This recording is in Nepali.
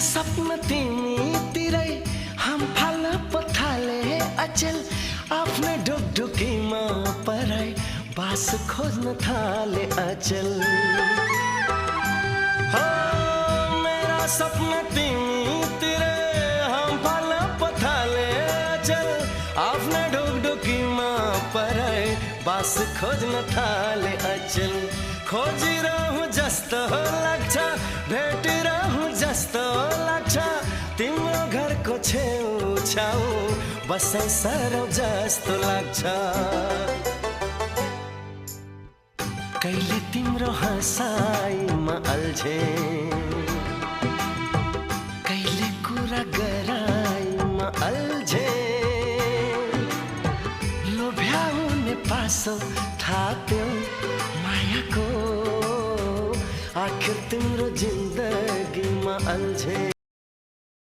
सपना तिमीतिरै हम फाल्न पथाले अचेल आफ्नै ढुकढुकीमा पराई बास खोज्न थाले अचेल हो मेरा सपना तिमीतिरै हम फाल्न पथाले अचेल आफ्नै ढुकढुकीमा पराई बास खोज्न थाले अचेल खोजिरहँ जस्तो लाग्छ भेटिरहँ जस्तो लाग्छ तिम्रो घरको छेउछाउ बसाइ सरौ जस्तो लाग्छ कहिले तिम्रो हँसाइमा अल्झे कहिले कुरा गराइमा अल्झे लोभ्याउने पासो थाप्यौ मायाको आखिर तिम्रो जिन्दगीमा अल्झे